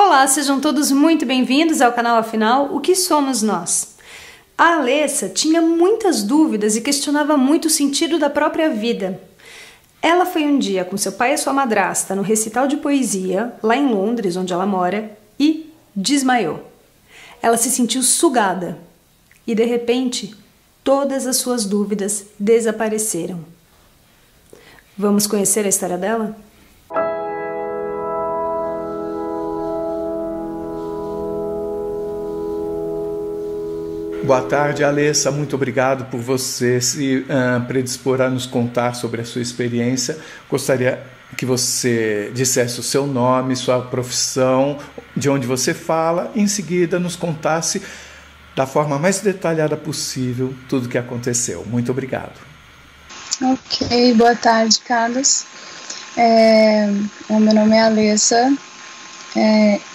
Olá, sejam todos muito bem-vindos ao canal Afinal, o que somos nós? A Alessa tinha muitas dúvidas e questionava muito o sentido da própria vida. Ela foi um dia com seu pai e sua madrasta no recital de poesia, lá em Londres, onde ela mora, e desmaiou. Ela se sentiu sugada e, de repente, todas as suas dúvidas desapareceram. Vamos conhecer a história dela? Boa tarde, Alessa. Muito obrigado por você se predispor a nos contar sobre a sua experiência. Gostaria que você dissesse o seu nome, sua profissão, de onde você fala, e em seguida nos contasse da forma mais detalhada possível tudo o que aconteceu. Muito obrigado. Ok, boa tarde, Carlos. Meu nome é Alessa.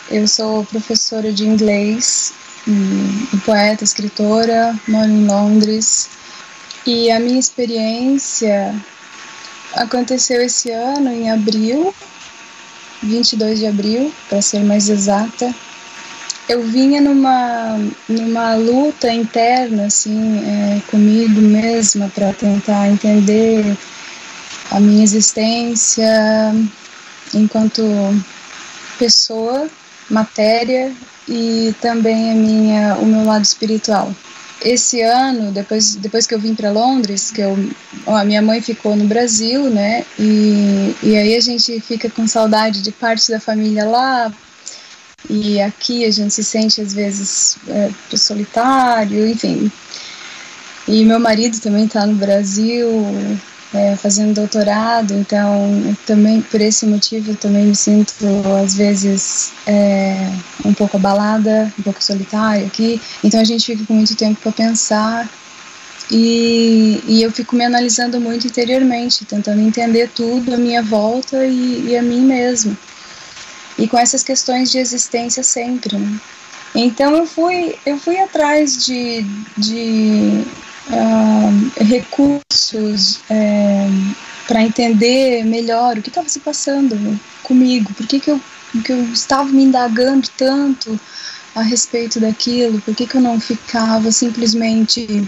Eu sou professora de inglês, poeta, escritora, moro em Londres, e a minha experiência aconteceu esse ano, em abril, 22 de abril, para ser mais exata. Eu vinha numa luta interna, assim, comigo mesma, para tentar entender a minha existência enquanto pessoa, matéria, e também o meu lado espiritual. Esse ano, depois que eu vim para Londres, a minha mãe ficou no Brasil, né, e aí a gente fica com saudade de parte da família lá, e aqui a gente se sente às vezes solitário, enfim. E meu marido também está no Brasil, fazendo doutorado, então também por esse motivo eu também me sinto às vezes um pouco abalada, um pouco solitária aqui. Então a gente fica com muito tempo para pensar e eu fico me analisando muito interiormente, tentando entender tudo à minha volta e a mim mesma, e com essas questões de existência sempre, né? Então eu fui atrás de recursos para entender melhor o que estava se passando comigo, por que eu estava me indagando tanto a respeito daquilo, por que eu não ficava simplesmente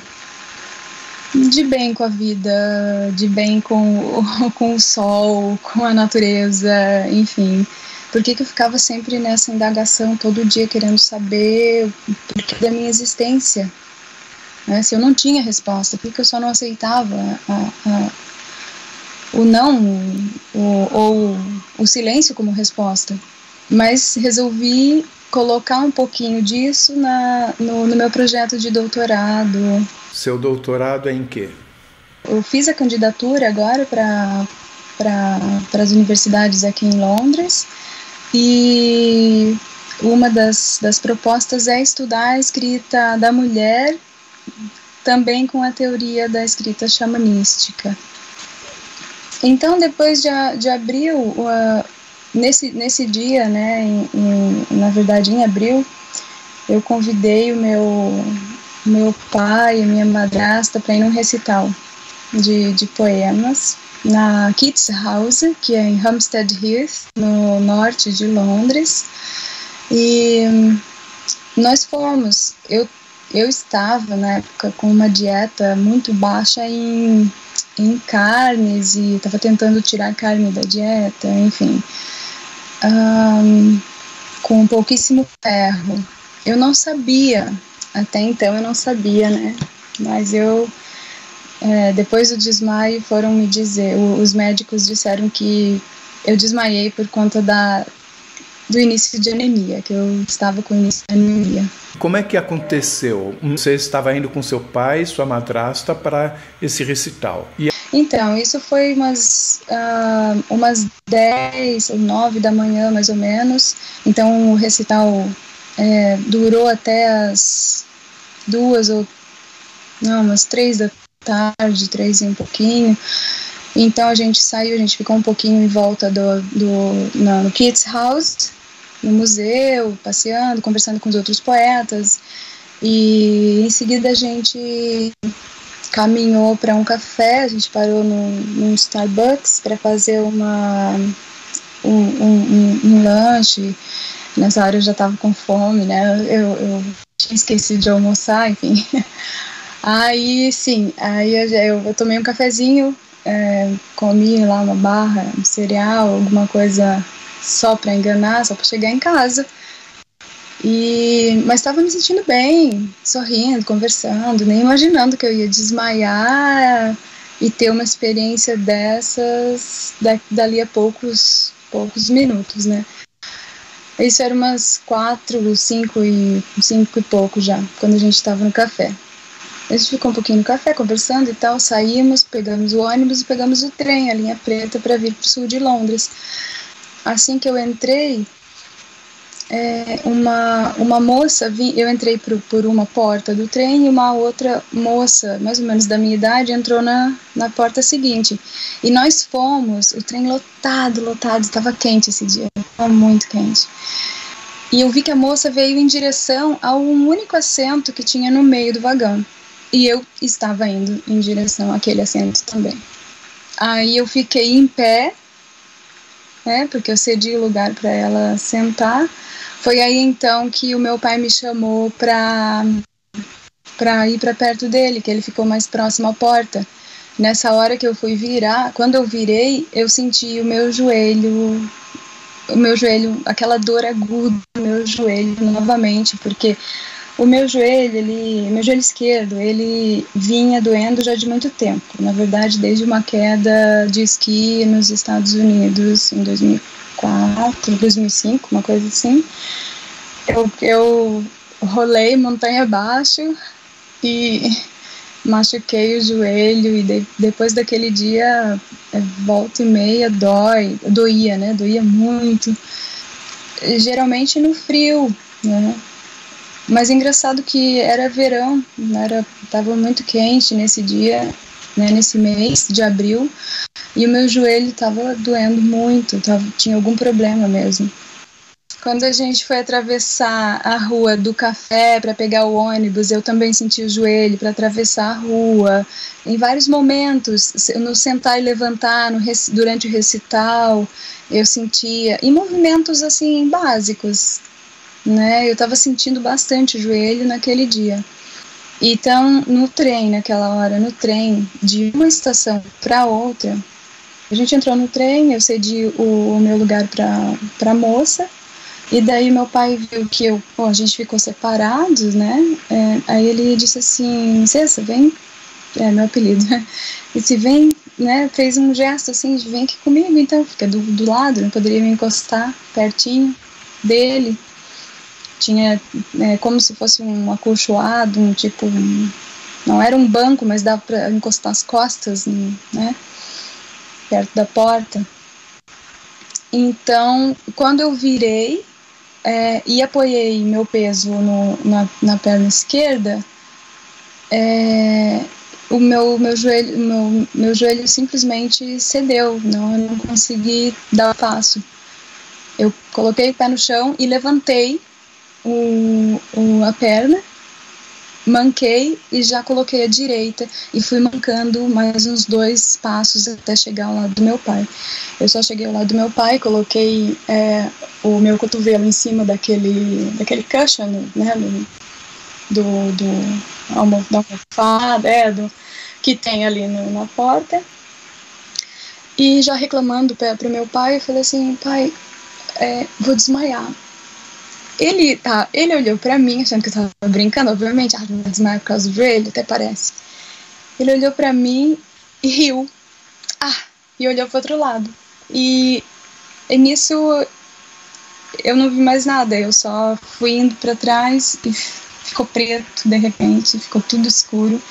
de bem com a vida, de bem com o sol, com a natureza, enfim. Por que eu ficava sempre nessa indagação todo dia, querendo saber o porquê da minha existência? Se eu não tinha resposta, por que eu só não aceitava o não ou o silêncio como resposta? Mas resolvi colocar um pouquinho disso no meu projeto de doutorado. Seu doutorado é em quê? Eu fiz a candidatura agora para as universidades aqui em Londres, e uma das propostas é estudar a escrita da mulher, também com a teoria da escrita xamanística. Então, depois de abril, nesse dia, né, na verdade em abril, eu convidei o meu pai e a minha madrasta para ir num recital de poemas na Keats House, que é em Hampstead Heath, no norte de Londres, e nós fomos. Eu estava, na época, com uma dieta muito baixa em carnes, e estava tentando tirar carne da dieta, enfim, com pouquíssimo ferro. Eu não sabia, até então eu não sabia, né, mas depois do desmaio foram me dizer, os médicos disseram que eu desmaiei por conta do início de anemia, que eu estava com início de anemia. Como é que aconteceu? Você estava indo com seu pai e sua madrasta para esse recital? Então, isso foi umas 10 ou 9 da manhã, mais ou menos. Então, o recital durou até as 3 da tarde, 3 e um pouquinho. Então, a gente saiu, a gente ficou um pouquinho em volta no Keats House, no museu, passeando, conversando com os outros poetas, e em seguida a gente caminhou para um café, a gente parou num Starbucks para fazer um lanche, nessa hora eu já estava com fome, né? Eu tinha esquecido de almoçar, enfim. Aí, sim, aí eu tomei um cafezinho, comi lá uma barra, um cereal, alguma coisa só para enganar, só para chegar em casa. Mas estava me sentindo bem, sorrindo, conversando, nem imaginando que eu ia desmaiar e ter uma experiência dessas dali a poucos minutos, né? Isso era umas 4, 5 e pouco já, quando a gente estava no café. A gente ficou um pouquinho no café, conversando e tal, saímos, pegamos o ônibus e pegamos o trem, a linha preta, para vir para o sul de Londres. Assim que eu entrei, uma moça, eu entrei por uma porta do trem e uma outra moça, mais ou menos da minha idade, entrou na porta seguinte. E nós fomos, o trem lotado, estava quente esse dia, estava muito quente. E eu vi que a moça veio em direção a um único assento que tinha no meio do vagão. E eu estava indo em direção àquele assento também. Aí eu fiquei em pé, né, porque eu cedi o lugar para ela sentar. Foi aí então que o meu pai me chamou para ir para perto dele, que ele ficou mais próximo à porta. Nessa hora que eu fui virar, quando eu virei, eu senti o meu joelho, aquela dor aguda no meu joelho novamente, porque o meu joelho esquerdo, ele vinha doendo já de muito tempo. Na verdade, desde uma queda de esqui nos Estados Unidos em 2004, 2005, uma coisa assim. Eu rolei montanha abaixo e machuquei o joelho, e depois daquele dia, volta e meia doía, né? Doía muito. Geralmente no frio, né? Mas engraçado que era verão, estava muito quente nesse dia, né, nesse mês de abril, e o meu joelho estava doendo muito, tinha algum problema mesmo. Quando a gente foi atravessar a rua do café para pegar o ônibus, eu também senti o joelho para atravessar a rua. Em vários momentos, no sentar e levantar, durante o recital, eu sentia, e movimentos assim básicos, né? Eu estava sentindo bastante o joelho naquele dia. Então, naquela hora, de uma estação para outra, a gente entrou no trem, eu cedi o meu lugar para a moça, e daí meu pai viu que a gente ficou separados, né? Aí ele disse assim: Cessa, vem, meu apelido, e se vem, né? Fez um gesto assim de vem aqui comigo, então fica do lado, não poderia me encostar pertinho dele. Tinha como se fosse um acolchoado, não era um banco, mas dava para encostar as costas, né, perto da porta. Então, quando eu virei e apoiei meu peso na perna esquerda, o meu joelho simplesmente cedeu, eu não consegui dar o passo. Eu coloquei o pé no chão e levantei a perna, manquei e já coloquei a direita e fui mancando mais uns 2 passos até chegar ao lado do meu pai. Eu só cheguei ao lado do meu pai, coloquei o meu cotovelo em cima daquele cushion, né, da almofada, que tem ali na porta, e já reclamando para o meu pai, eu falei assim: pai, vou desmaiar. Ele olhou pra mim, achando que eu tava brincando, obviamente, não vai desmaiar por causa do joelho, até parece. Ele olhou pra mim e riu. E olhou pro outro lado. E nisso eu não vi mais nada, eu só fui indo pra trás e ficou preto de repente, ficou tudo escuro.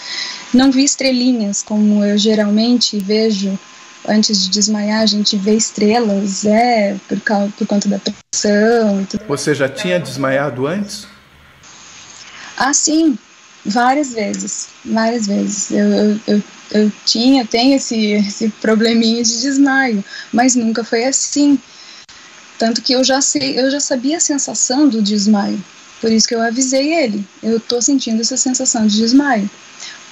Não vi estrelinhas, como eu geralmente vejo. Antes de desmaiar, a gente vê estrelas, por conta da pressão e tudo. Você já tinha desmaiado antes? Sim, várias vezes. Eu tenho esse probleminha de desmaio, mas nunca foi assim. Tanto que eu já sabia a sensação do desmaio, por isso que eu avisei ele. Eu tô sentindo essa sensação de desmaio.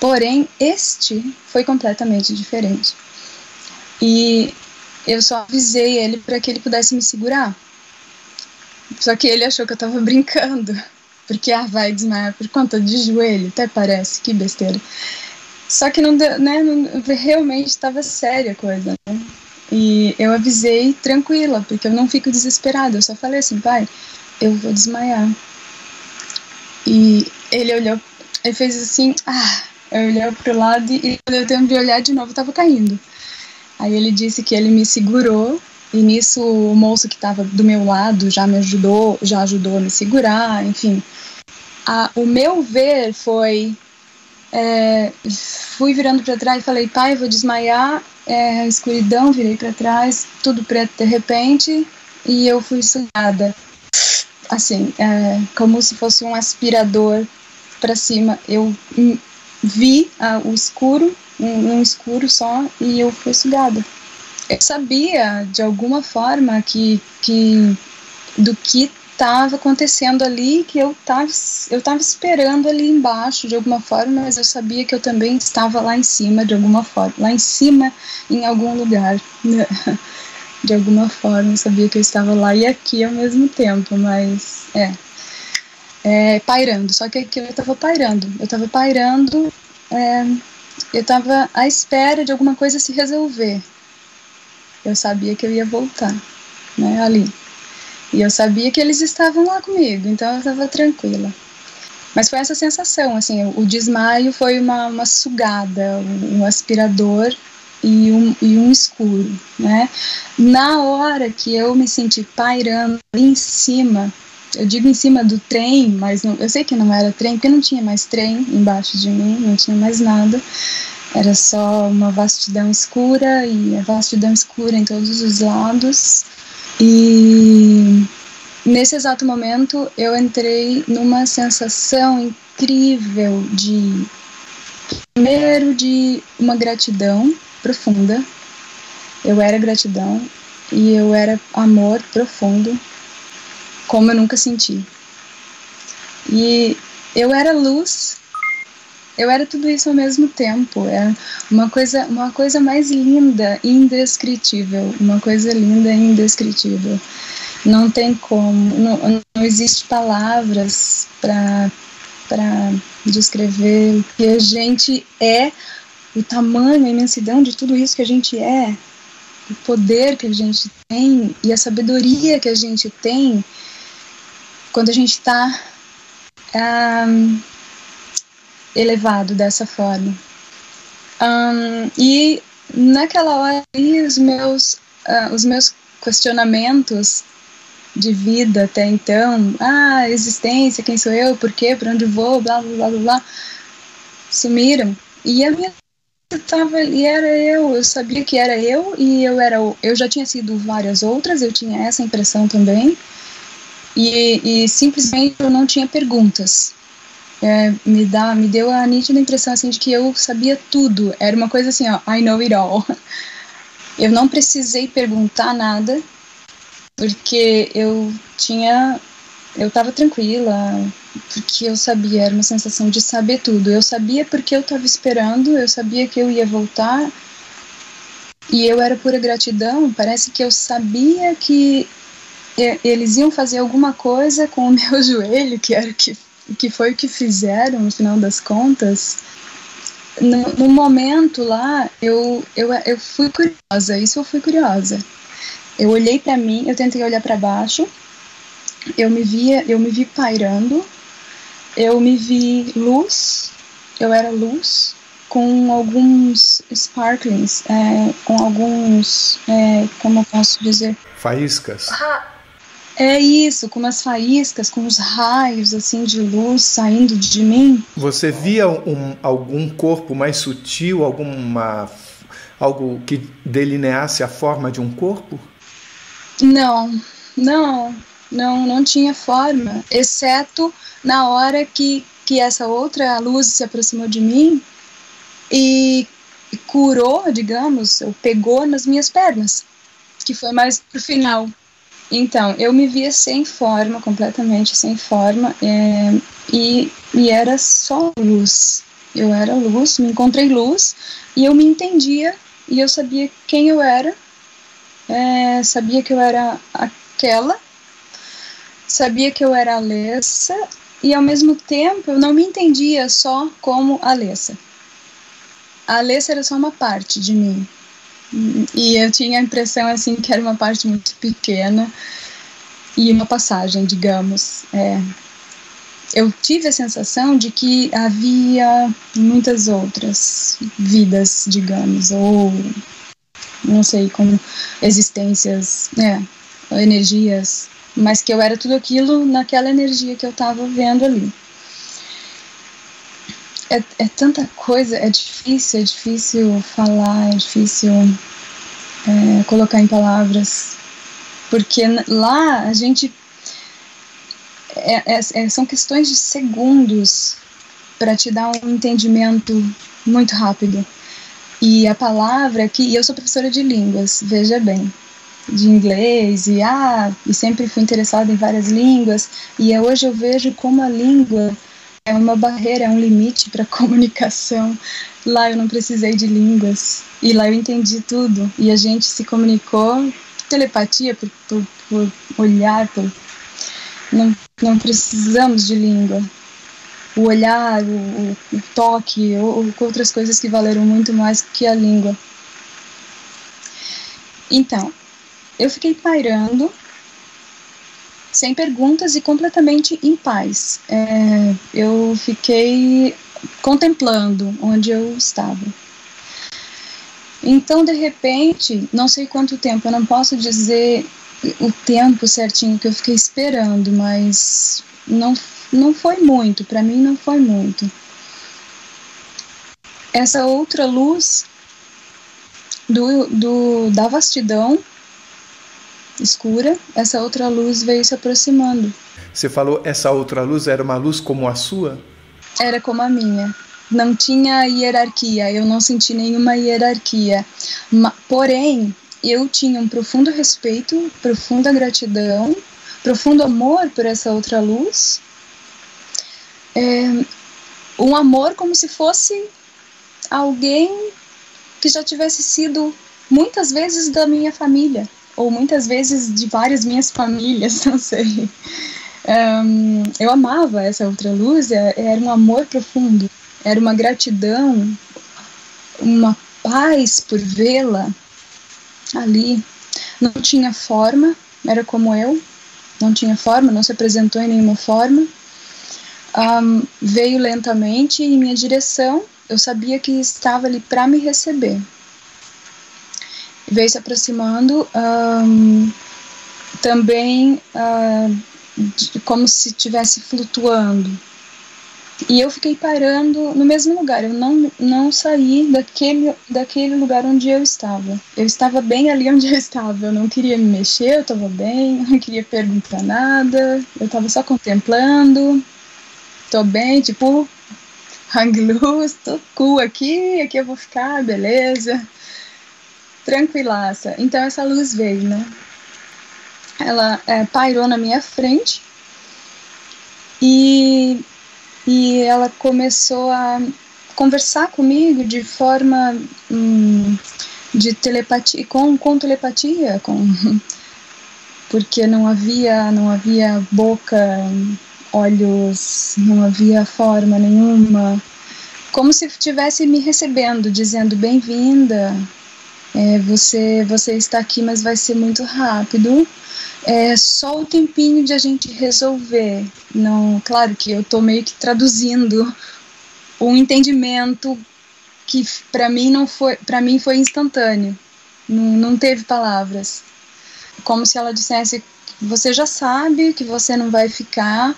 Porém, este foi completamente diferente. E eu só avisei ele para que ele pudesse me segurar. Só que ele achou que eu tava brincando, porque vai desmaiar por conta de joelho, até parece, que besteira. Só que não deu, né, realmente estava séria a coisa, né? E eu avisei tranquila, porque eu não fico desesperada, eu só falei assim, pai, eu vou desmaiar. E ele olhou, ele fez assim, eu olhei pro lado e quando eu tentei olhar de novo, eu tava caindo. Aí ele disse que ele me segurou, e nisso o moço que estava do meu lado já ajudou a me segurar, enfim. O meu ver foi, fui virando para trás e falei, pai, eu vou desmaiar, escuridão, virei para trás, tudo preto de repente, e eu fui sugada, assim, como se fosse um aspirador para cima. Eu vi o escuro, um escuro só, e eu fui sugada. Eu sabia, de alguma forma, do que estava acontecendo ali, que eu tava esperando ali embaixo, de alguma forma, mas eu sabia que eu também estava lá em cima, de alguma forma. Lá em cima, em algum lugar. De alguma forma, eu sabia que eu estava lá e aqui ao mesmo tempo, mas pairando. Só que aquilo eu estava pairando. Eu estava à espera de alguma coisa se resolver. Eu sabia que eu ia voltar, né, ali. E eu sabia que eles estavam lá comigo, então eu estava tranquila. Mas foi essa sensação, assim, o desmaio foi uma sugada, um aspirador e um escuro, né. Na hora que eu me senti pairando em cima, eu digo em cima do trem, mas eu sei que não era trem, porque não tinha mais trem embaixo de mim, não tinha mais nada. Era só uma vastidão escura, e a vastidão escura em todos os lados. E nesse exato momento eu entrei numa sensação incrível primeiro de uma gratidão profunda. Eu era gratidão e eu era amor profundo, como eu nunca senti. E eu era luz. Eu era tudo isso ao mesmo tempo. Era uma coisa mais linda e indescritível. Uma coisa linda e indescritível. Não tem como. Não existe palavras para descrever o que a gente é, o tamanho, a imensidão de tudo isso que a gente é, o poder que a gente tem e a sabedoria que a gente tem quando a gente está elevado dessa forma. E naquela hora os meus questionamentos de vida até então, existência, quem sou eu, por quê, para onde vou, blá blá blá blá, sumiram. E a minha estava ali, era eu sabia que era eu, e eu já tinha sido várias outras, eu tinha essa impressão também, e simplesmente eu não tinha perguntas. Me deu a nítida impressão assim, de que eu sabia tudo. Era uma coisa assim, I know it all. Eu não precisei perguntar nada, porque eu estava tranquila, porque eu sabia, era uma sensação de saber tudo. Eu sabia porque eu estava esperando, eu sabia que eu ia voltar, e eu era pura gratidão. Parece que eu sabia que eles iam fazer alguma coisa com o meu joelho, que foi o que fizeram no final das contas. No momento lá, eu fui curiosa, eu fui curiosa. Eu olhei para mim, eu tentei olhar para baixo, eu me vi pairando, eu me vi luz, eu era luz, com alguns sparklings, com alguns, como eu posso dizer? Faíscas. É isso, com umas faíscas, com uns raios assim de luz saindo de mim. Você via algum corpo mais sutil, algo que delineasse a forma de um corpo? Não tinha forma, exceto na hora que essa outra luz se aproximou de mim e curou, digamos, ou pegou nas minhas pernas, que foi mais pro final. Então, eu me via sem forma, completamente sem forma, e era só luz. Eu era luz, me encontrei luz, e eu me entendia, e eu sabia quem eu era, sabia que eu era aquela, sabia que eu era Alessa e, ao mesmo tempo, eu não me entendia só como Alessa. A Alessa era só uma parte de mim. E eu tinha a impressão, assim, que era uma parte muito pequena e uma passagem, digamos. Eu tive a sensação de que havia muitas outras vidas, digamos, ou não sei, como existências, energias, mas que eu era tudo aquilo naquela energia que eu estava vendo ali. É tanta coisa, é difícil falar, é difícil colocar em palavras, porque lá a gente são questões de segundos para te dar um entendimento muito rápido. E a palavra aqui, e eu sou professora de línguas, veja bem, de inglês, e sempre fui interessada em várias línguas, e hoje eu vejo como a língua é uma barreira, é um limite para a comunicação. Lá eu não precisei de línguas, e lá eu entendi tudo, e a gente se comunicou, telepatia, por olhar, não precisamos de língua. O olhar, o toque, ou outras coisas que valeram muito mais que a língua. Então, eu fiquei pairando, sem perguntas e completamente em paz. Eu fiquei contemplando onde eu estava. Então, de repente, não sei quanto tempo, eu não posso dizer o tempo certinho que eu fiquei esperando, mas não foi muito, para mim não foi muito. Essa outra luz da vastidão escura, essa outra luz veio se aproximando. Você falou, essa outra luz era uma luz como a sua? Era como a minha. Não tinha hierarquia, eu não senti nenhuma hierarquia. Porém, eu tinha um profundo respeito, profunda gratidão, profundo amor por essa outra luz. Um amor como se fosse alguém que já tivesse sido muitas vezes da minha família, ou muitas vezes de várias minhas famílias, não sei. Eu amava essa outra luz, era um amor profundo, era uma gratidão, uma paz por vê-la ali. Não tinha forma, era como eu, não tinha forma, não se apresentou em nenhuma forma. Veio lentamente em minha direção, eu sabia que estava ali para me receber. Veio se aproximando, também como se estivesse flutuando. E eu fiquei parando no mesmo lugar, eu não saí daquele lugar onde eu estava. Eu estava bem ali onde eu estava, eu não queria me mexer, eu estava bem, eu não queria perguntar nada, eu estava só contemplando. Tô bem, tipo, hang loose, tô cool aqui eu vou ficar, beleza. Tranquilaça. Então essa luz veio, né? Ela pairou na minha frente e ela começou a conversar comigo de forma de telepatia, com telepatia, porque não havia boca, olhos, não havia forma nenhuma, como se estivesse me recebendo, dizendo bem-vinda, você está aqui, mas vai ser muito rápido, só o tempinho de a gente resolver. Não, claro que eu estou meio que traduzindo um entendimento que para mim foi instantâneo, não teve palavras, como se ela dissesse: você já sabe que você não vai ficar.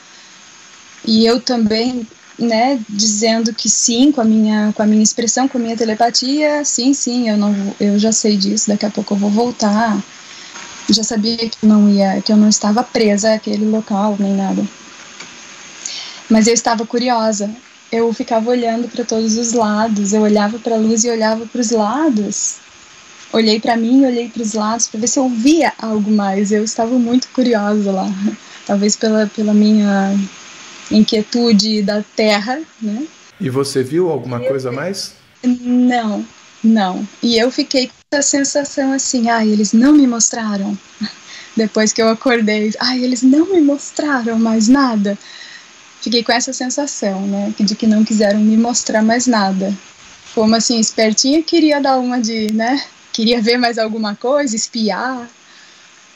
E eu também, né, dizendo que sim, com a minha expressão, com a minha telepatia, sim, eu já sei disso, daqui a pouco eu vou voltar. Já sabia que eu não estava presa àquele local, nem nada. Mas eu estava curiosa, eu ficava olhando para todos os lados, eu olhava para a luz e olhava para os lados. Olhei para mim, olhei para os lados para ver se eu via algo mais, eu estava muito curiosa lá, talvez pela minha inquietude da terra, né? E você viu alguma coisa a mais? Não. E eu fiquei com essa sensação assim, eles não me mostraram. depois que eu acordei. Ai, eles não me mostraram mais nada. Fiquei com essa sensação, né, de que não quiseram me mostrar mais nada. Como assim, espertinha, queria dar uma de, né, queria ver mais alguma coisa, espiar.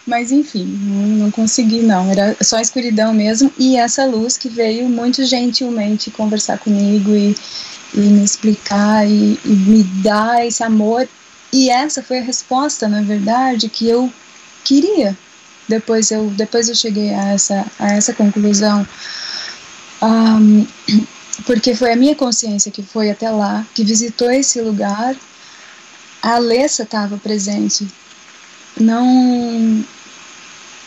Mas enfim, não consegui não, era só escuridão mesmo. E essa luz que veio muito gentilmente conversar comigo e me explicar e me dar esse amor. E essa foi a resposta, na verdade, que eu queria. Depois eu cheguei a essa conclusão. Porque foi a minha consciência que foi até lá, que visitou esse lugar. A Alessa estava presente.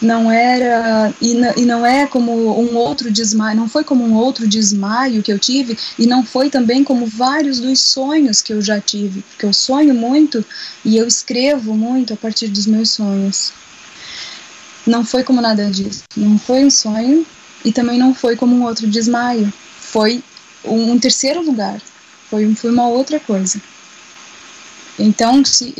Não era, e não é como um outro desmaio, não foi como um outro desmaio que eu tive, e não foi também como vários dos sonhos que eu já tive, porque eu sonho muito e eu escrevo muito a partir dos meus sonhos. Não foi como nada disso, não foi um sonho e também não foi como um outro desmaio, foi um terceiro lugar, foi uma outra coisa. Então, se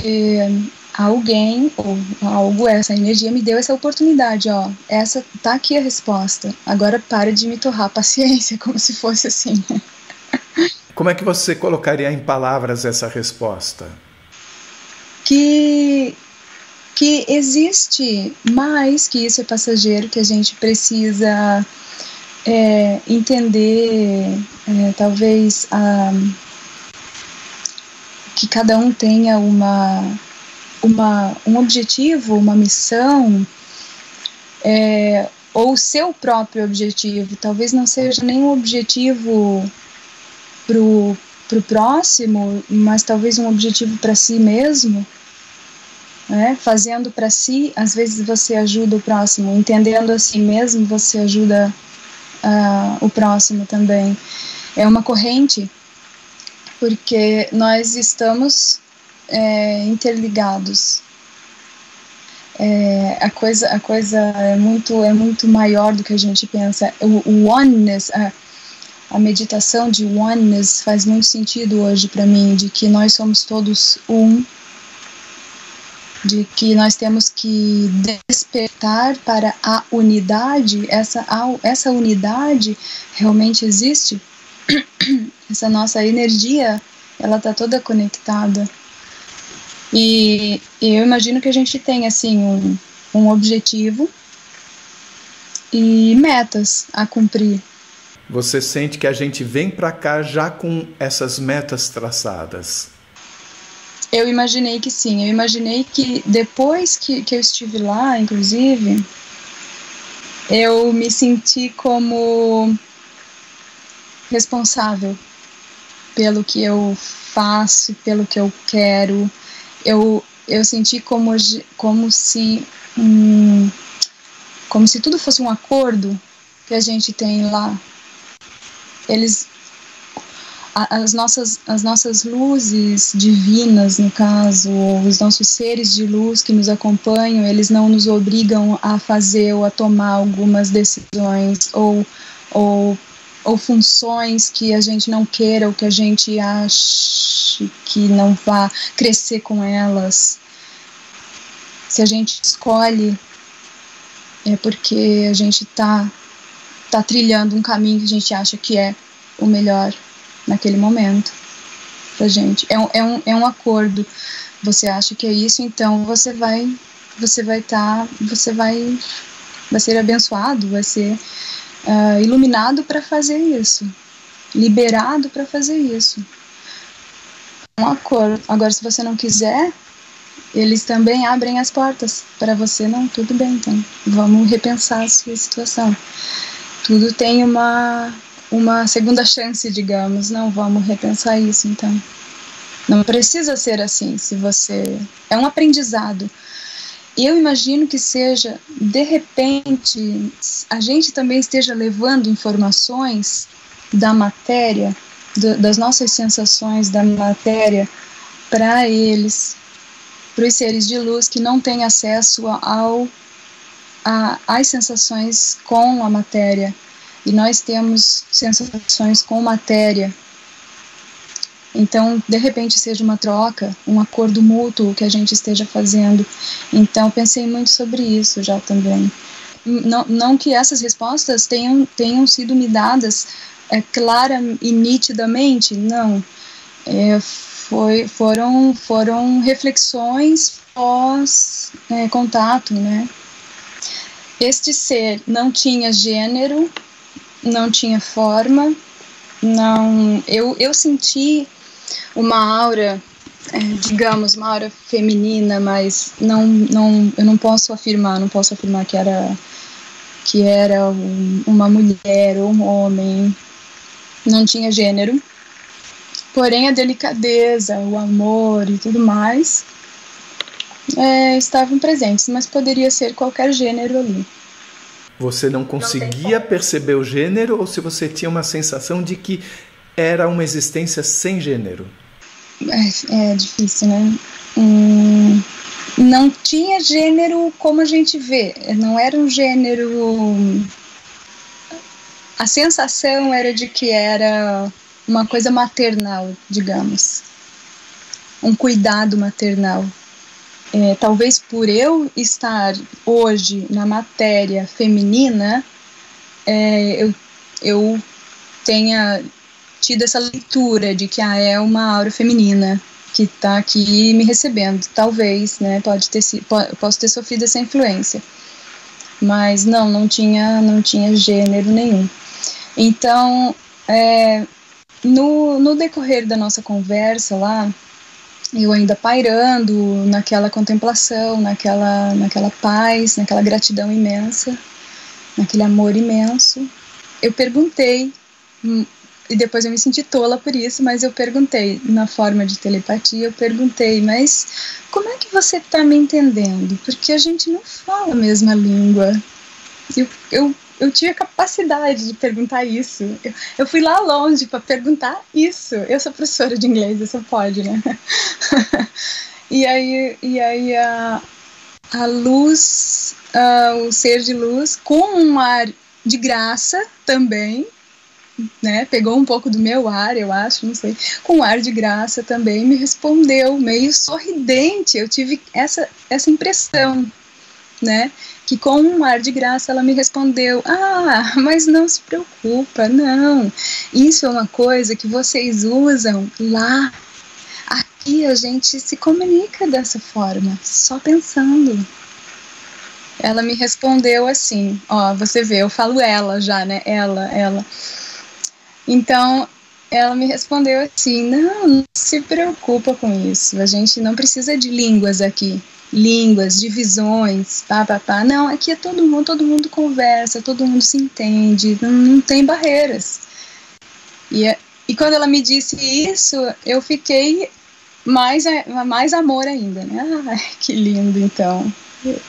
alguém ou algo, essa energia me deu essa oportunidade, ó, essa tá aqui a resposta, agora para de me torrar paciência, como se fosse assim. Como é que você colocaria em palavras essa resposta? Que existe mais que isso, é passageiro, que a gente precisa entender, talvez que cada um tenha um objetivo, uma missão, ou o seu próprio objetivo. Talvez não seja nenhum objetivo pro próximo, mas talvez um objetivo para si mesmo, né? Fazendo para si, às vezes você ajuda o próximo, entendendo a si mesmo, você ajuda o próximo também. É uma corrente, porque nós estamos interligados. A coisa é muito maior do que a gente pensa. O oneness, a meditação de oneness faz muito sentido hoje para mim, de que nós somos todos um, de que nós temos que despertar para a unidade. Essa unidade realmente existe. Essa nossa energia, ela está toda conectada. E eu imagino que a gente tem assim um objetivo e metas a cumprir. Você sente que a gente vem para cá já com essas metas traçadas? Eu imaginei que sim. Eu imaginei que depois que eu estive lá, inclusive, eu me senti como responsável pelo que eu faço, pelo que eu quero. Eu senti como se tudo fosse um acordo que a gente tem lá. As nossas luzes divinas, no caso, ou os nossos seres de luz que nos acompanham, eles não nos obrigam a fazer ou a tomar algumas decisões ou funções que a gente não queira ou que a gente ache que não vá crescer com elas. Se a gente escolhe, é porque a gente tá trilhando um caminho que a gente acha que é o melhor naquele momento pra gente. É um acordo. Você acha que é isso, então você vai ser abençoado, vai ser iluminado para fazer isso, liberado para fazer isso. Um acordo. Agora, se você não quiser, eles também abrem as portas para você. Não, tudo bem, então vamos repensar a sua situação. Tudo tem uma segunda chance, digamos. Não, vamos repensar isso, então. Não precisa ser assim. Se você é um aprendizado. Eu imagino que seja, de repente, a gente também esteja levando informações da matéria, das nossas sensações da matéria, para eles, para os seres de luz que não têm acesso às sensações com a matéria. E nós temos sensações com matéria. Então, de repente, seja uma troca, um acordo mútuo que a gente esteja fazendo. Então, pensei muito sobre isso já também. Não que essas respostas tenham sido me dadas clara e nitidamente, não. Foram reflexões pós contato, né? Este ser não tinha gênero, não tinha forma, não. Eu senti uma aura, digamos, uma aura feminina, mas eu não posso afirmar que era uma mulher ou um homem. Não tinha gênero, porém a delicadeza, o amor e tudo mais estavam presentes, mas poderia ser qualquer gênero ali. Você não conseguia perceber o gênero, ou se você tinha uma sensação de que era uma existência sem gênero? É difícil, né? Não tinha gênero como a gente vê, não era um gênero. A sensação era de que era uma coisa maternal, digamos, um cuidado maternal. Talvez por eu estar hoje na matéria feminina, eu tenha tido essa leitura de que é uma aura feminina que está aqui me recebendo, talvez, né? Posso ter sofrido essa influência, mas não tinha gênero nenhum. Então, no decorrer da nossa conversa lá, eu ainda pairando naquela contemplação, naquela paz, naquela gratidão imensa, naquele amor imenso, eu perguntei, e depois eu me senti tola por isso, mas eu perguntei, na forma de telepatia, eu perguntei, mas como é que você está me entendendo? Porque a gente não fala a mesma língua. Eu tive a capacidade de perguntar isso. Eu fui lá longe para perguntar isso. Eu sou professora de inglês, isso pode, né? E aí a luz, o ser de luz, com um ar de graça também, né? Pegou um pouco do meu ar, eu acho, não sei. Com um ar de graça também me respondeu, meio sorridente. Eu tive essa impressão, né? Que com um ar de graça ela me respondeu, mas não se preocupa, não, isso é uma coisa que vocês usam lá, aqui a gente se comunica dessa forma, só pensando. Ela me respondeu assim, você vê, eu falo ela já, né, ela. Então, ela me respondeu assim, não se preocupa com isso, a gente não precisa de línguas aqui. Línguas, divisões, não, aqui é todo mundo conversa, todo mundo se entende, não tem barreiras. E quando ela me disse isso, eu fiquei mais amor ainda, né? Que lindo, então.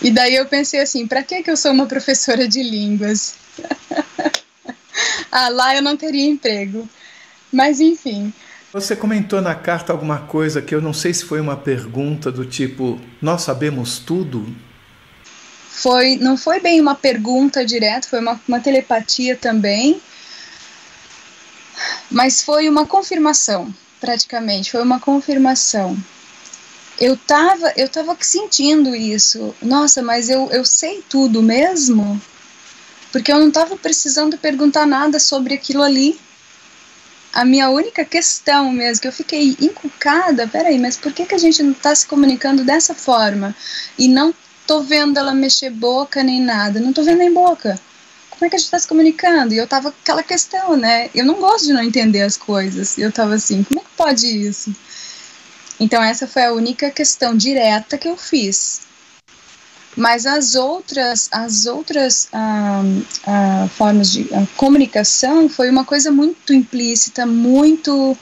E daí eu pensei assim, pra que eu sou uma professora de línguas? Lá eu não teria emprego. Mas enfim. Você comentou na carta alguma coisa que eu não sei se foi uma pergunta do tipo, nós sabemos tudo? Não foi bem uma pergunta direta, foi uma telepatia também, mas foi uma confirmação, praticamente, foi uma confirmação. Eu tava sentindo isso, nossa, mas eu sei tudo mesmo? Porque eu não estava precisando perguntar nada sobre aquilo ali. A minha única questão mesmo, que eu fiquei encucada, peraí, mas por que a gente não está se comunicando dessa forma? E não tô vendo ela mexer boca nem nada, não tô vendo nem boca. Como é que a gente está se comunicando? E eu tava com aquela questão, né? Eu não gosto de não entender as coisas. Eu tava assim, como é que pode isso? Então essa foi a única questão direta que eu fiz. Mas as outras formas de comunicação foi uma coisa muito implícita, muito...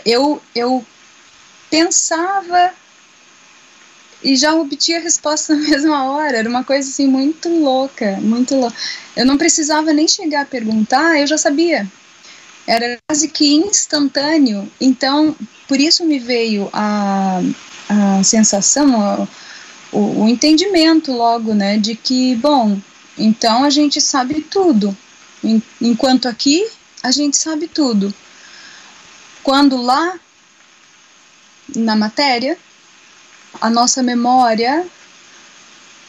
eu pensava e já obtinha a resposta na mesma hora, era uma coisa assim muito louca, muito louca. Eu não precisava nem chegar a perguntar, eu já sabia. Era quase que instantâneo, então por isso me veio a sensação... O entendimento logo, né, de que, bom, então a gente sabe tudo, enquanto aqui a gente sabe tudo. quando lá na matéria, a nossa memória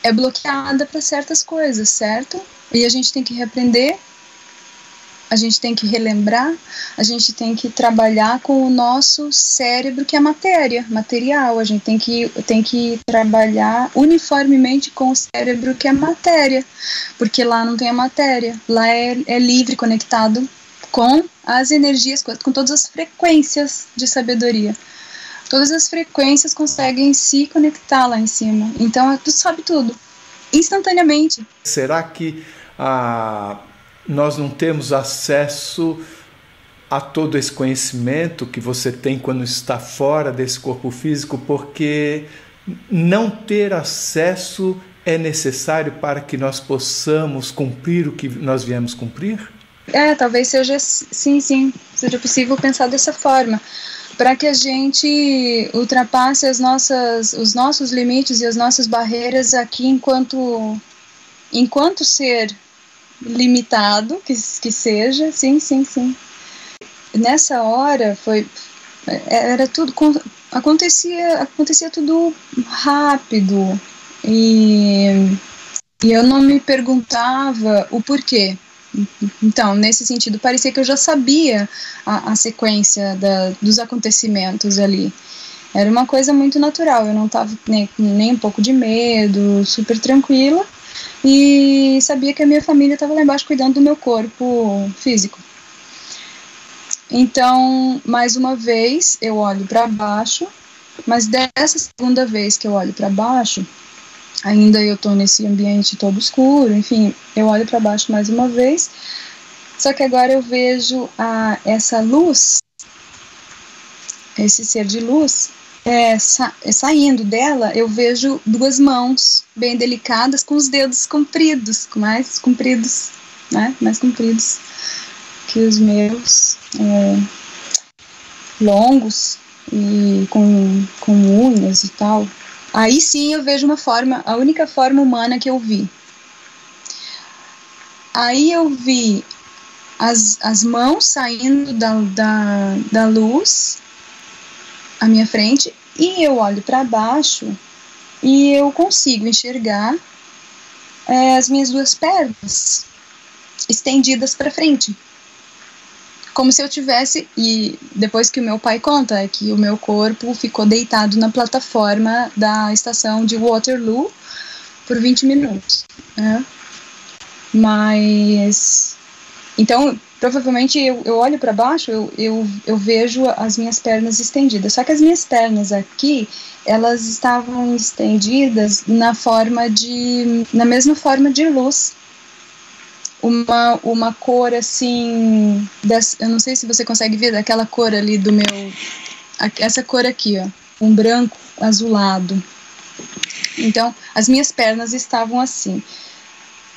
é bloqueada para certas coisas, certo? E a gente tem que reaprender, a gente tem que relembrar, a gente tem que trabalhar com o nosso cérebro, que é matéria, material. A gente tem que trabalhar uniformemente com o cérebro, que é matéria, porque lá não tem a matéria, lá é livre, conectado com as energias, com todas as frequências de sabedoria. Todas as frequências conseguem se conectar lá em cima. Então, tu sabe tudo, instantaneamente. Será que nós não temos acesso a todo esse conhecimento que você tem quando está fora desse corpo físico, porque não ter acesso é necessário para que nós possamos cumprir o que nós viemos cumprir? Talvez seja, sim, seja possível pensar dessa forma, para que a gente ultrapasse os nossos limites e as nossas barreiras aqui enquanto ser limitado, que seja, sim. Nessa hora era tudo, acontecia tudo rápido, e eu não me perguntava o porquê. Então, nesse sentido, parecia que eu já sabia a sequência dos acontecimentos ali. Era uma coisa muito natural, eu não estava nem um pouco de medo, super tranquila, e sabia que a minha família estava lá embaixo cuidando do meu corpo físico. Então, mais uma vez, eu olho para baixo, mas dessa segunda vez que eu olho para baixo, ainda eu estou nesse ambiente todo escuro, enfim, eu olho para baixo mais uma vez, só que agora eu vejo essa luz, esse ser de luz, saindo dela, eu vejo duas mãos bem delicadas, com os dedos compridos, mais compridos que os meus, longos e com unhas e tal. Aí sim eu vejo a única forma humana que eu vi. Aí eu vi as mãos saindo da luz à minha frente, e eu olho para baixo e eu consigo enxergar as minhas duas pernas estendidas para frente. Como se eu tivesse, e depois que o meu pai conta, que o meu corpo ficou deitado na plataforma da estação de Waterloo por 20 minutos. Né? Mas, então, provavelmente eu olho para baixo, eu vejo as minhas pernas estendidas. Só que as minhas pernas aqui, elas estavam estendidas na mesma forma de luz. Uma cor assim, eu não sei se você consegue ver daquela cor ali do meu, essa cor aqui, ó, um branco azulado. Então, as minhas pernas estavam assim,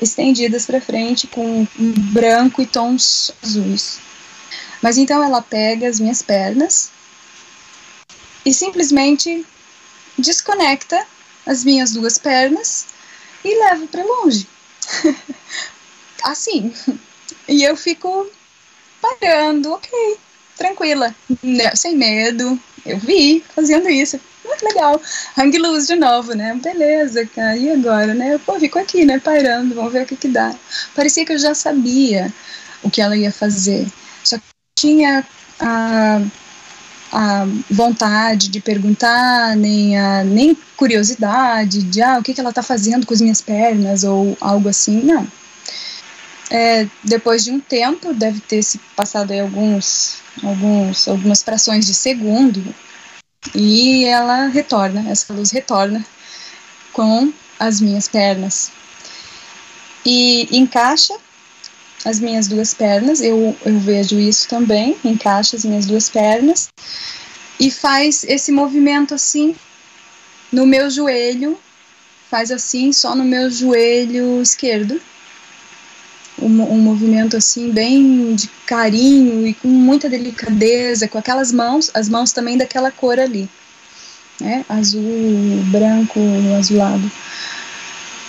estendidas para frente com um branco e tons azuis. Mas então ela pega as minhas pernas e simplesmente desconecta as minhas duas pernas e leva para longe. Assim, e eu fico parando, ok, tranquila, sem medo, eu vi fazendo isso, muito legal, hang loose de novo, né, beleza, cara, e agora, né, fico aqui, né, parando, vamos ver o que dá. Parecia que eu já sabia o que ela ia fazer, só que tinha a vontade de perguntar, nem curiosidade de, o que ela está fazendo com as minhas pernas, ou algo assim, não. Depois de um tempo, deve ter se passado aí algumas frações de segundo, e essa luz retorna com as minhas pernas e encaixa as minhas duas pernas, eu vejo isso também, encaixa as minhas duas pernas e faz esse movimento assim no meu joelho, faz assim só no meu joelho esquerdo. Um movimento assim bem de carinho e com muita delicadeza, com aquelas mãos, as mãos também daquela cor ali, né? Azul, branco, azulado.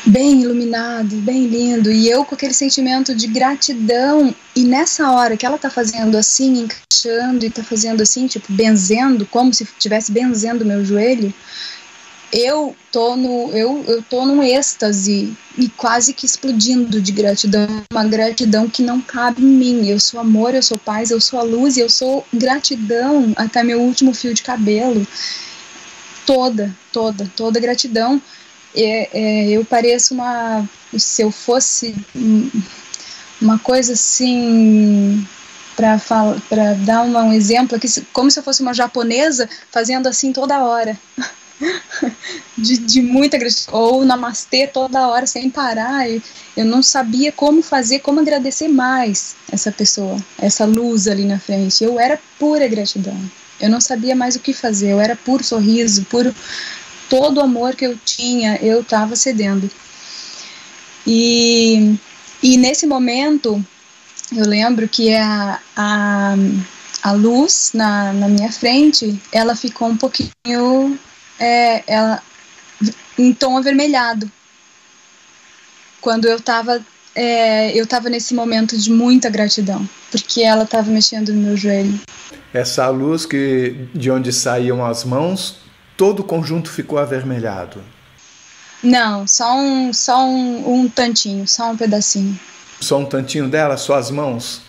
bem iluminado, bem lindo, e eu com aquele sentimento de gratidão, e nessa hora que ela tá fazendo assim, encaixando, e tá fazendo assim, tipo, benzendo, como se estivesse benzendo o meu joelho, eu tô num êxtase e quase que explodindo de gratidão, uma gratidão que não cabe em mim. Eu sou amor, eu sou paz, eu sou a luz, e eu sou gratidão até meu último fio de cabelo. Toda gratidão. Eu pareço se eu fosse uma coisa assim, para dar um exemplo aqui, como se eu fosse uma japonesa fazendo assim toda hora. de muita gratidão, ou namastê toda hora sem parar. Eu não sabia como agradecer mais essa pessoa, essa luz ali na frente. Eu era pura gratidão, eu não sabia mais o que fazer, eu era puro sorriso, puro todo o amor que eu tinha, eu estava cedendo. E nesse momento eu lembro que a luz na minha frente, ela ficou um pouquinho em tom avermelhado. Quando eu estava nesse momento de muita gratidão, porque ela estava mexendo no meu joelho. Essa luz de onde saíam as mãos, todo o conjunto ficou avermelhado? Não, só um tantinho, só um pedacinho. Só um tantinho dela, só as mãos?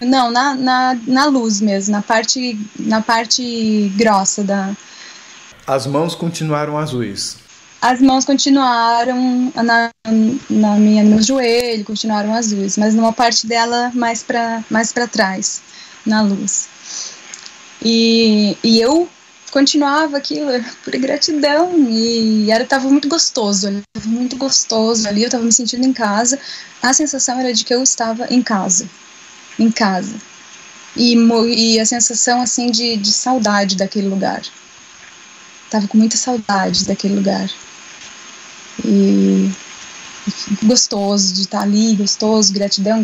Não, na luz mesmo, na parte grossa da... As mãos continuaram azuis? As mãos continuaram no meu joelho, continuaram azuis, mas numa parte dela mais para trás, na luz. E eu continuava aquilo por gratidão, e estava muito gostoso ali, eu estava me sentindo em casa. A sensação era de que eu estava em casa, e a sensação assim de saudade daquele lugar. Tava com muita saudade daquele lugar. E gostoso de estar ali, gostoso, gratidão,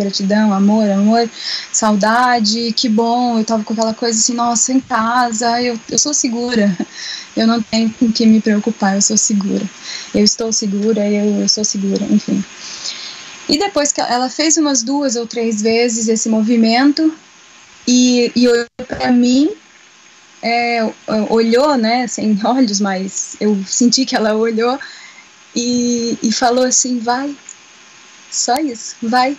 amor, saudade, que bom. Eu tava com aquela coisa assim, nossa, em casa, eu sou segura, eu não tenho com que me preocupar, eu sou segura, eu estou segura, eu sou segura, enfim. E depois que ela fez umas 2 ou 3 vezes esse movimento, e olhou para mim, olhou, né, sem olhos, mas eu senti que ela olhou e falou assim, vai, só isso, vai.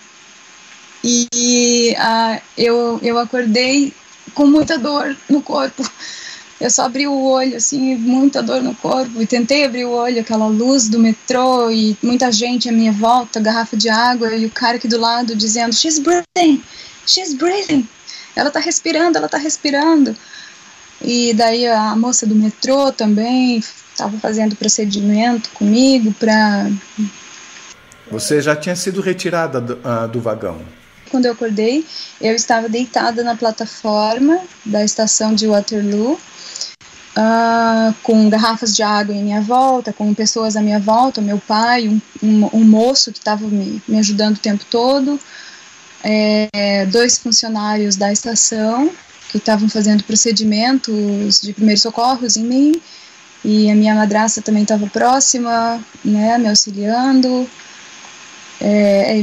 E eu acordei com muita dor no corpo. Eu só abri o olho, assim, muita dor no corpo, e tentei abrir o olho, aquela luz do metrô e muita gente à minha volta, garrafa de água, e o cara aqui do lado dizendo, she's breathing, ela tá respirando. E daí a moça do metrô também estava fazendo procedimento comigo para... Você já tinha sido retirada do vagão? Quando eu acordei, eu estava deitada na plataforma da estação de Waterloo, com garrafas de água em minha volta, com pessoas à minha volta, meu pai, um moço que estava me ajudando o tempo todo, 2 funcionários da estação que estavam fazendo procedimentos de primeiros socorros em mim, e a minha madrasta também estava próxima, né, me auxiliando.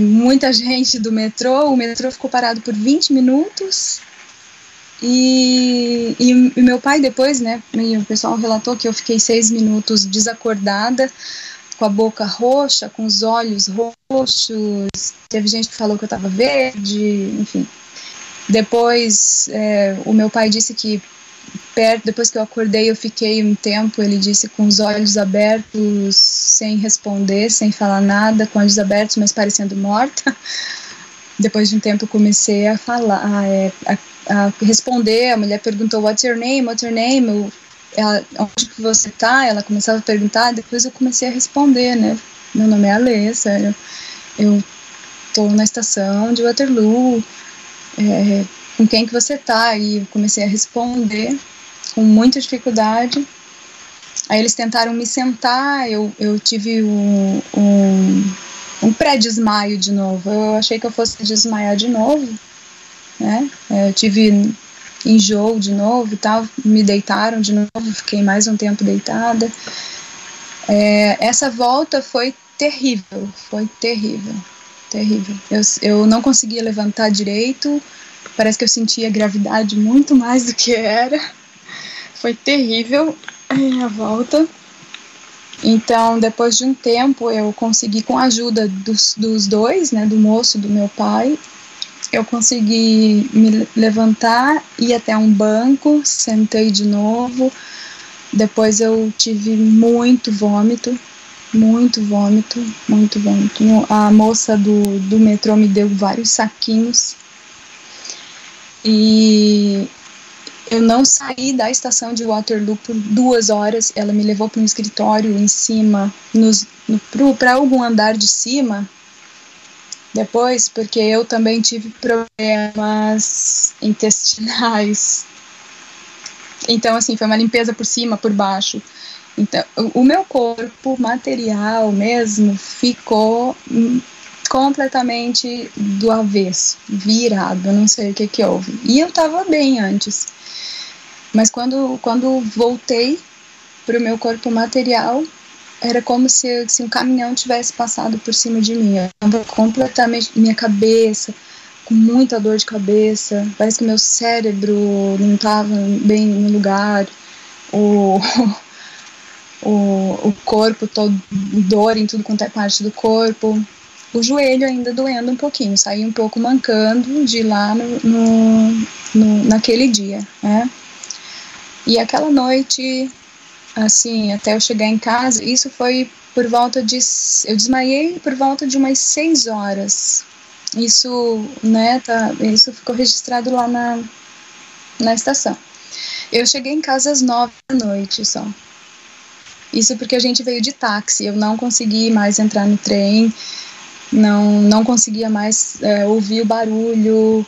Muita gente do metrô, o metrô ficou parado por 20 minutos, e meu pai depois, né, o pessoal relatou que eu fiquei 6 minutos desacordada, com a boca roxa, com os olhos roxos, teve gente que falou que eu estava verde, enfim. Depois, o meu pai disse que depois que eu acordei, eu fiquei um tempo, ele disse, com os olhos abertos, sem responder, sem falar nada, com olhos abertos, mas parecendo morta. Depois de um tempo eu comecei a falar, a responder. A mulher perguntou, what's your name? Onde que você tá? Ela começava a perguntar, depois eu comecei a responder, né? Meu nome é Alessa, eu tô na estação de Waterloo, com quem que você tá? E eu comecei a responder com muita dificuldade. Aí eles tentaram me sentar, eu tive um pré-desmaio de novo. Eu achei que eu fosse desmaiar de novo, né? Eu tive enjoo de novo e tal, me deitaram de novo, fiquei mais um tempo deitada. Essa volta foi terrível, foi terrível, terrível. Eu não conseguia levantar direito, parece que eu sentia a gravidade muito mais do que era. Foi terrível a volta. Então, depois de um tempo, eu consegui, com a ajuda dos dois, né, do moço e do meu pai, eu consegui me levantar, ir até um banco, sentei de novo. Depois eu tive muito vômito. A moça do metrô me deu vários saquinhos. E eu não saí da estação de Waterloo por 2 horas. Ela me levou para um escritório em cima, para algum andar de cima. Depois, porque eu também tive problemas intestinais. Então, assim, foi uma limpeza por cima, por baixo. Então, o meu corpo material mesmo ficou completamente do avesso, virado, eu não sei o que houve. E eu tava bem antes. Mas quando voltei pro meu corpo material, era como se um caminhão tivesse passado por cima de mim. Eu tava completamente, minha cabeça, com muita dor de cabeça, parece que meu cérebro não estava bem no lugar, o corpo todo, dor em tudo quanto é parte do corpo, o joelho ainda doendo um pouquinho, saí um pouco mancando de lá naquele dia, né? E aquela noite, assim, até eu chegar em casa, isso foi por volta de... Eu desmaiei por volta de umas 6 horas. Isso, né, isso ficou registrado lá na estação. Eu cheguei em casa às 9 da noite só. Isso porque a gente veio de táxi. Eu não consegui mais entrar no trem, não conseguia mais ouvir o barulho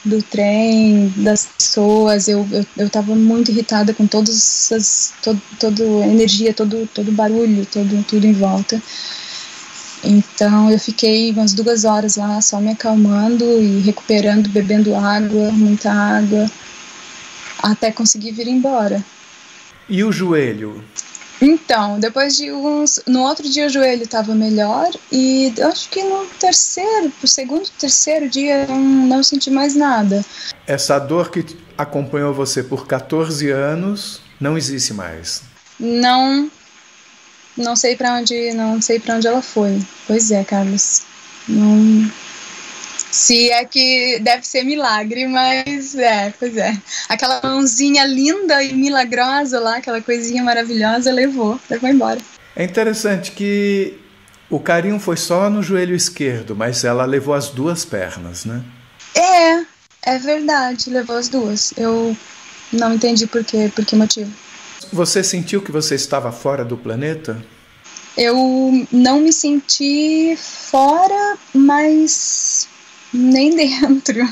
do trem, das pessoas. Eu estava muito irritada com toda a energia, todo barulho, tudo em volta. Então eu fiquei umas 2 horas lá só me acalmando e recuperando, bebendo água, muita água, até conseguir vir embora. E o joelho? Então, depois de no outro dia o joelho estava melhor e acho que no segundo, terceiro dia eu não senti mais nada. Essa dor que acompanhou você por 14 anos não existe mais? Não sei para onde ela foi. Pois é, Carlos. Não. Se é que deve ser milagre, mas pois é. Aquela mãozinha linda e milagrosa lá, aquela coisinha maravilhosa, levou embora. É interessante que o carinho foi só no joelho esquerdo, mas ela levou as 2 pernas, né? É verdade, levou as 2. Eu não entendi por que motivo. Você sentiu que você estava fora do planeta? Eu não me senti fora, mas nem dentro.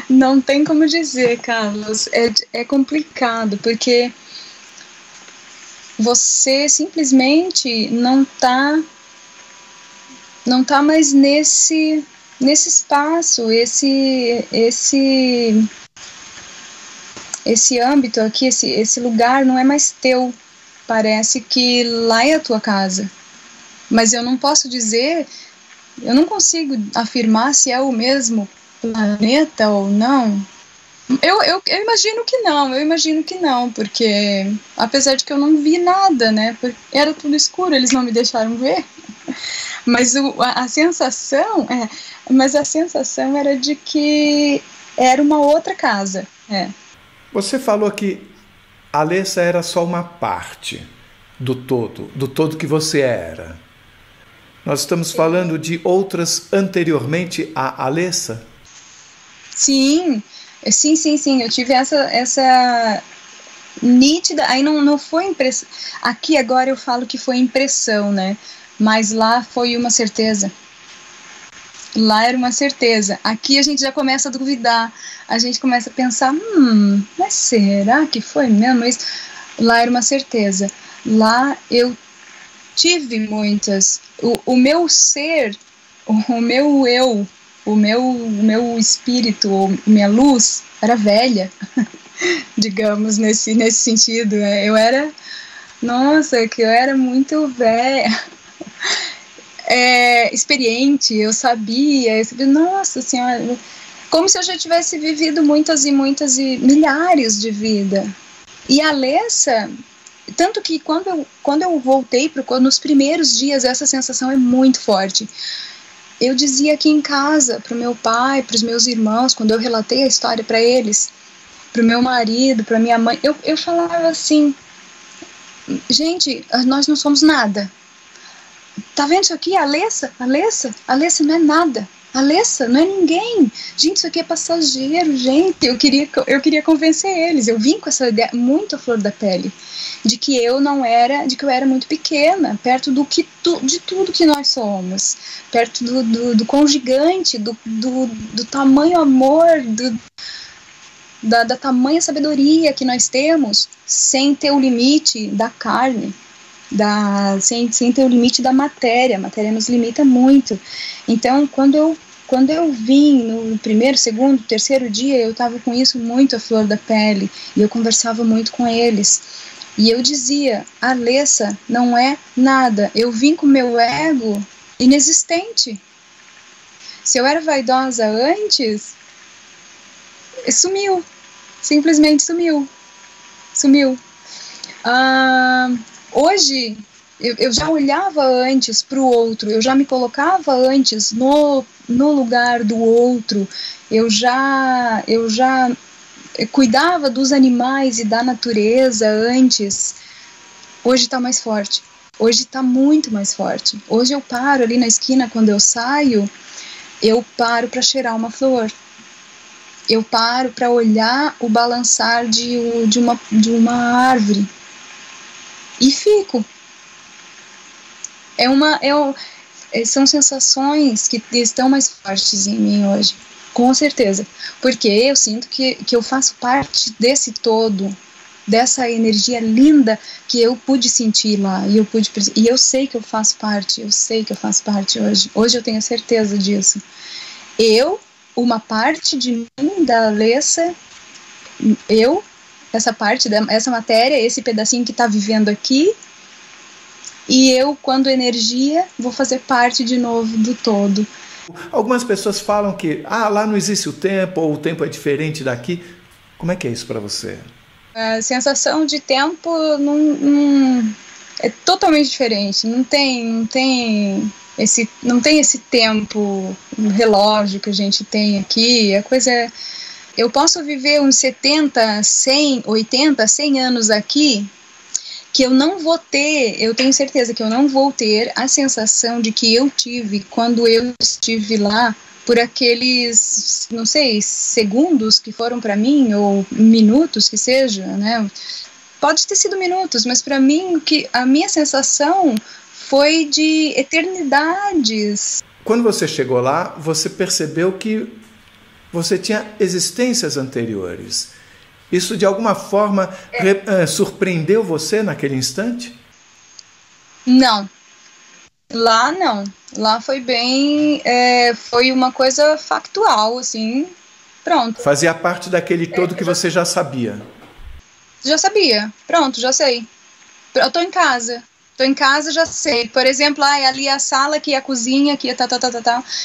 Não tem como dizer, Carlos. É complicado, porque você simplesmente não tá mais nesse espaço, esse âmbito aqui, esse lugar não é mais teu. Parece que lá é a tua casa. Mas eu não posso dizer, eu não consigo afirmar se é o mesmo planeta ou não. Eu imagino que não, porque apesar de que eu não vi nada, né? Era tudo escuro, eles não me deixaram ver. Mas a sensação era de que era uma outra casa. Você falou que Alessa era só uma parte do todo que você era. Nós estamos falando de outras anteriormente a Alessa? Sim. Eu tive essa nítida, aí não foi impressão. Aqui agora eu falo que foi impressão, né? Mas lá foi uma certeza. Lá era uma certeza. Aqui a gente já começa a duvidar. A gente começa a pensar, mas será que foi mesmo isso? Lá era uma certeza. Lá eu tive muitas. O meu ser, o meu eu, o meu espírito, minha luz era velha, digamos, nesse sentido. Eu era muito velha. experiente, eu sabia, nossa senhora, como se eu já tivesse vivido muitas e milhares de vida. E a Alessa, tanto que quando eu voltei, nos primeiros dias, essa sensação é muito forte. Eu dizia aqui em casa, para o meu pai, para os meus irmãos, quando eu relatei a história para eles, para o meu marido, para minha mãe, eu falava assim, gente, nós não somos nada. Tá vendo isso aqui? Alessa não é nada. Alessa não é ninguém. Gente, isso aqui é passageiro, gente. Eu queria convencer eles. Eu vim com essa ideia muito à flor da pele, de que eu era muito pequena, perto de tudo que nós somos, perto do quão gigante, do tamanho amor, da tamanha sabedoria que nós temos, sem ter o limite da carne, sem ter o limite da matéria. A matéria nos limita muito. Então, quando eu vim no primeiro, segundo, terceiro dia, eu estava com isso muito à flor da pele, e eu conversava muito com eles. E eu dizia, a Alessa não é nada. Eu vim com meu ego inexistente. Se eu era vaidosa antes, sumiu. Simplesmente sumiu. Hoje, eu já olhava antes para o outro, eu já me colocava antes no lugar do outro, eu já cuidava dos animais e da natureza antes. Hoje está mais forte, hoje está muito mais forte. Hoje eu paro ali na esquina, quando eu saio, eu paro para cheirar uma flor. Eu paro para olhar o balançar de uma árvore. E fico. São sensações que estão mais fortes em mim hoje, com certeza, porque eu sinto que eu faço parte desse todo, dessa energia linda que eu pude sentir lá, e eu sei que eu faço parte hoje. Hoje eu tenho certeza disso. Uma parte de mim, da Alessa, essa matéria, esse pedacinho que está vivendo aqui, e eu, quando energia, vou fazer parte de novo do todo. Algumas pessoas falam que lá não existe o tempo, ou o tempo é diferente daqui. Como é que é isso para você? A sensação de tempo é totalmente diferente. Não tem esse tempo, um relógio que a gente tem aqui. A coisa é, eu posso viver uns 70, 100, 80, 100 anos aqui, que eu tenho certeza que eu não vou ter a sensação de que eu tive quando eu estive lá, por aqueles, não sei, segundos que foram para mim, ou minutos que seja, né? Pode ter sido minutos, mas para mim a minha sensação foi de eternidades. Quando você chegou lá, você percebeu que você tinha existências anteriores. Isso de alguma forma surpreendeu você naquele instante? Não. Lá não. Lá foi bem... foi uma coisa factual, assim, pronto. Fazia parte daquele todo que você já sabia? Já sabia. Pronto, já sei. Eu tô em casa. Já sei. Por exemplo, ali a sala, aqui a cozinha, aqui tal.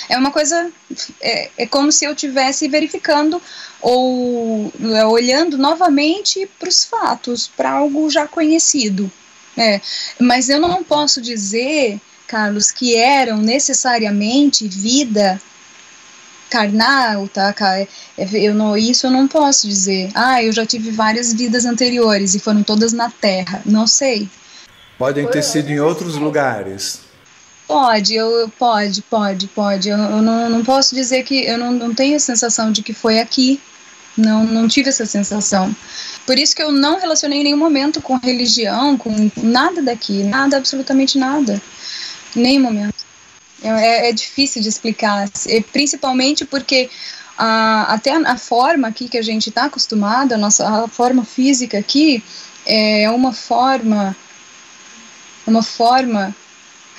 É uma coisa... É como se eu estivesse verificando ou olhando novamente para os fatos, para algo já conhecido. Mas eu não posso dizer, Carlos, que eram necessariamente vida carnal, tá? Isso eu não posso dizer. Eu já tive várias vidas anteriores e foram todas na Terra. Não sei. Podem ter sido em outros lugares. Pode. Eu não posso dizer que eu não tenho a sensação de que foi aqui. Não tive essa sensação. Por isso que eu não relacionei em nenhum momento com religião, com nada daqui, nada, absolutamente nada. Nenhum momento. É difícil de explicar, principalmente porque até a forma aqui que a gente está acostumado, a forma física aqui, é uma forma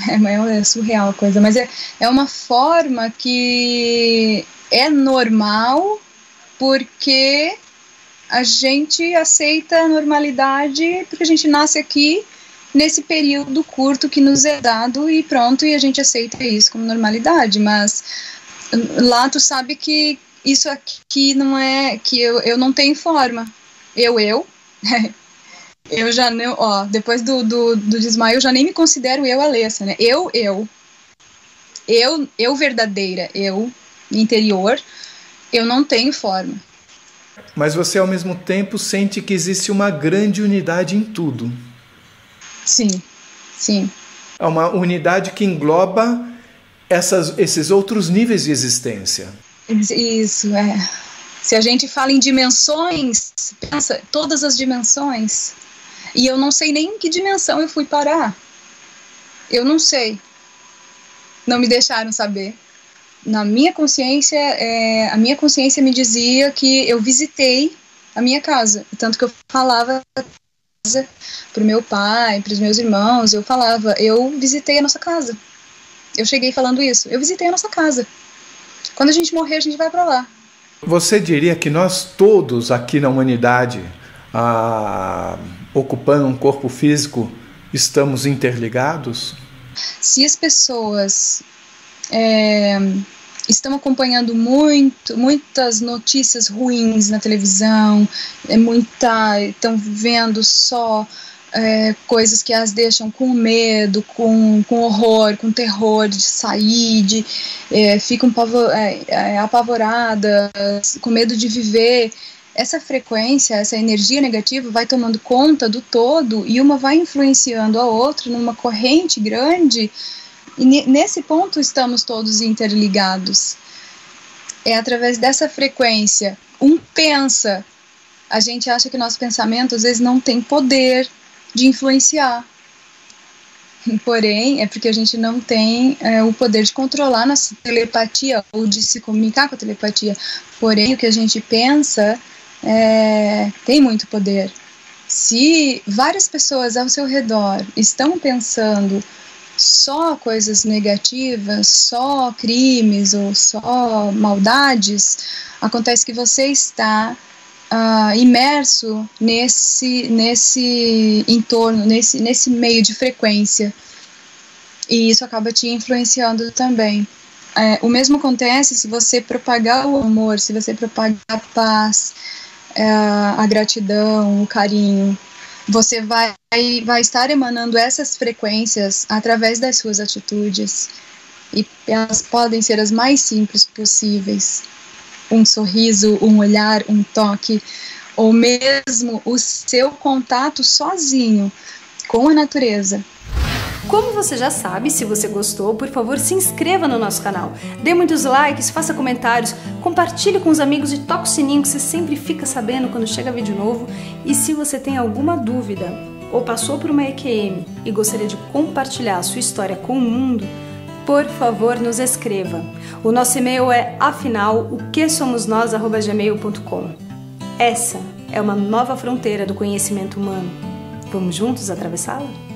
é surreal a coisa, mas é uma forma que é normal porque a gente aceita a normalidade, porque a gente nasce aqui nesse período curto que nos é dado e pronto, e a gente aceita isso como normalidade, mas lá tu sabe que isso aqui não é, que eu não tenho forma, eu já não, ó, depois do desmaio eu já nem me considero eu, Alessa, né, eu verdadeira, eu interior, eu não tenho forma. Mas você ao mesmo tempo sente que existe uma grande unidade em tudo. Sim, sim. É uma unidade que engloba esses outros níveis de existência. Isso, é. Se a gente fala em dimensões, pensa, todas as dimensões, e eu não sei nem em que dimensão eu fui parar. Eu não sei. Não me deixaram saber. Na minha consciência, a minha consciência me dizia que eu visitei a minha casa. Tanto que eu falava para o meu pai, para os meus irmãos, eu falava, eu visitei a nossa casa. Eu cheguei falando isso, eu visitei a nossa casa. Quando a gente morrer, a gente vai para lá. Você diria que nós todos aqui na humanidade, ocupando um corpo físico, estamos interligados? Se as pessoas estão acompanhando muitas notícias ruins na televisão, estão vendo só coisas que as deixam com medo, com horror, com terror de sair, ficam apavoradas, com medo de viver. Essa frequência, essa energia negativa vai tomando conta do todo e uma vai influenciando a outra numa corrente grande. E nesse ponto estamos todos interligados. É através dessa frequência. Um pensa, a gente acha que nosso pensamento às vezes não tem poder de influenciar. Porém, é porque a gente não tem o poder de controlar nossa telepatia ou de se comunicar com a telepatia. Porém, o que a gente pensa tem muito poder. Se várias pessoas ao seu redor estão pensando só coisas negativas, só crimes ou só maldades, acontece que você está imerso nesse entorno, nesse meio de frequência, e isso acaba te influenciando também. O mesmo acontece se você propagar o amor, se você propagar a paz, a gratidão, o carinho. Você vai estar emanando essas frequências através das suas atitudes, e elas podem ser as mais simples possíveis. Um sorriso, um olhar, um toque, ou mesmo o seu contato sozinho com a natureza. Como você já sabe, se você gostou, por favor, se inscreva no nosso canal. Dê muitos likes, faça comentários, compartilhe com os amigos e toque o sininho que você sempre fica sabendo quando chega vídeo novo. E se você tem alguma dúvida ou passou por uma EQM e gostaria de compartilhar a sua história com o mundo, por favor, nos escreva. O nosso e-mail é afinal-o-que-somos-nós@gmail.com. Essa é uma nova fronteira do conhecimento humano. Vamos juntos atravessá-la?